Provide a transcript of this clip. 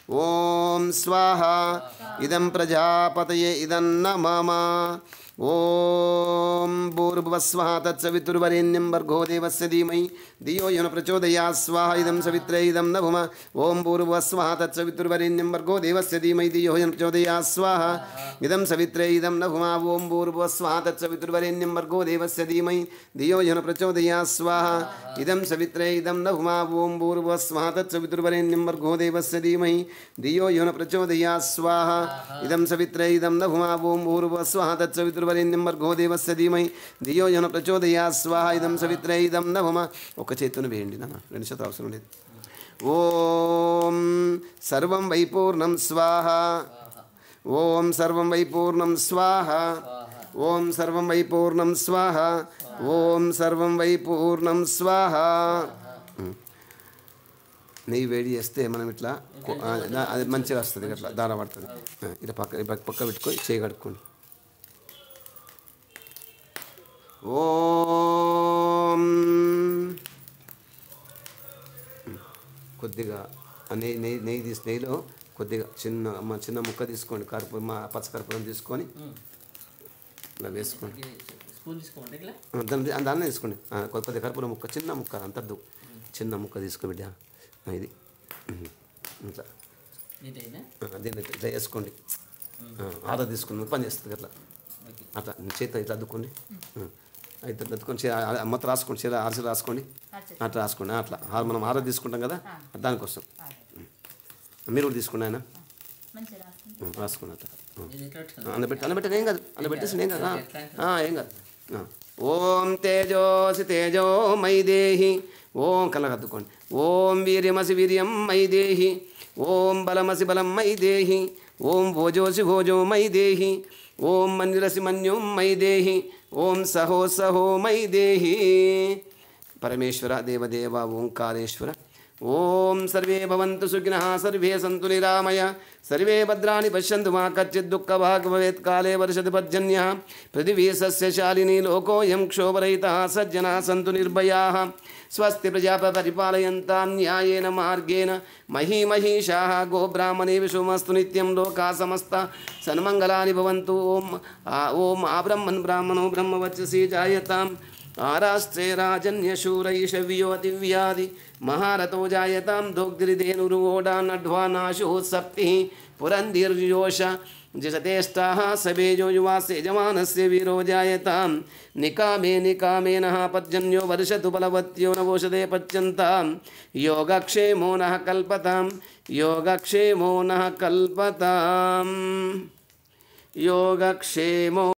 ఓం స్వాహ ఇదం ప్రజాపతయే ఇదన్న మమ ఓం భూర్భువస్వః తత్సవితుర్వరేణ్యం భర్గో దేవస్య ధీమహి ధియో యో నః ప్రచోదయాత్ స్వాహ ఇదం సవిత్రే ఇదం నభుమ ఓం భూర్భువస్వః తత్సవితుర్వరేణ్యం భర్గో దేవస్య ధీమహి ధియో యో నః ప్రచోదయాత్ స్వాహ ఇదం సవిత్రే ఇదం నభుమ ఓం భూర్భువస్వః తత్సవితుర్వరేణ్యం భర్గో దేవస్య ధీమహి ధియో యో నః ప్రచోదయాత్ స్వాహ ఇదం సవిత్రే ఇదం నభుమ ఓం భూర్భువస్వః తత్సవితుర్వరేణ్యం భర్గో దేవస్య ధీమహి ధియో యో నః ప్రచోదయాత్ స్వాహ ఇదం సవిత్రే ఇదం నభుమ ఓం భూర్భువస్వః తత్సవితుర్వరేణ్యం భర్గో దేవస్య ధీమహి ధియో యో నః ప్రచోదయాత్ స్వాహ ఇదం సవిత్రే ఇదం నభుమ ఒక చేతును వేయండి నాన్న రెండు చేతులు అవసరం లేదు ఓం సర్వం వై పూర్ణం స్వాహ ఓం సర్వం వై పూర్ణం స్వాహ ఓం సర్వం వై పూర్ణం స్వాహ ఓం సర్వం వై పూర్ణం స్వాహ నెయ్యి వేడి చేస్తే మనం ఇట్లా అది మంచిగా వస్తుంది అట్లా దార పడుతుంది ఇట్లా పక్క పెట్టుకొని చేయి కడుక్కోండి ఓం కొద్దిగా నెయ్యిలో కొద్దిగా చిన్న ముక్క తీసుకోండి కర్పూరం పచ్చకర్పూరం తీసుకొని ఇలా వేసుకోండి దాన్ని తీసుకోండి కొద్దిగా కర్పూరం ముక్క చిన్న ముక్క అంతద్దు చిన్న ముక్క తీసుకో బిడ్డ ఇది ఇట్లా దీన్ని ఇట్లా వేసుకోండి ఆదా తీసుకుని పని చేస్తుంది అట్లా అట్లా చేత ఇట్లా అద్దుకోండి అయితే అద్దుకొని మొత్తం రాసుకోండి చీర అరసలు రాసుకోండి అట్లా రాసుకోండి అట్లా మనం ఆదా తీసుకుంటాం కదా దానికోసం మీరు కూడా తీసుకోండి ఆయన రాసుకోండి అట్లా అన్నబెట్టి ఏం కాదు అలా పెట్టేసి ఏం కాదు ఏం కాదు ఓం తేజోసి తేజో మై దేహి ఓం కళ్ళకద్దుకోండి ఓం వీర్యమసి వీర్యం మై దేహి ఓం బలమసి బలం మై దేహి ఓం భోజోసి భోజో మై దేహి ఓం మన్యురసి మన్యుం మై దేహి ఓం సహో సహో మై దేహి పరమేశ్వర దేవదేవ ఓంకారేశ్వర ఓం సర్వే భవంతు సుఖినః సర్వే సంతు నిరామయ సర్వే భద్రాణి పశ్యంతు మా కచ్చిత్ దుఃఖభాగ్ భవేత్ కాలే వర్షతి పర్జన్యః పృథివీ సస్యశాలినీ లోకోऽयं క్షోభరహితः సజ్జనాः సంతు నిర్భయాः స్వస్తి ప్రజాపతిः పరిపాలయంతాం న్యాయేన మార్గేణ మహీమహీషాः గోబ్రాహ్మణేషు శుభమస్తు నిత్యం లోకాः సమస్తాः సన్మంగళాని భవంతు ఓం ఆబ్రహ్మన్ బ్రాహ్మణో బ్రహ్మవచ్చసి జాయతాం ఆరాస్త్రే రాజన్యశూరైషవ్యో దివ్యాది మహారథో జాయతాం దోగ్ధ్రిధేనురువోడానఢ్వానాశో సప్తిః పురంధిర్యోష జసతేష్టాः సవేజో యువాసే యజమానస్య వీరో జాయతాం నికామే నికామేనః పర్జన్యో వర్షతు బలవత్యో నవోషధే పచ్యంతాం యోగక్షేమో నః కల్పతాం యోగక్షేమో నః కల్పతాం యోగక్షేమో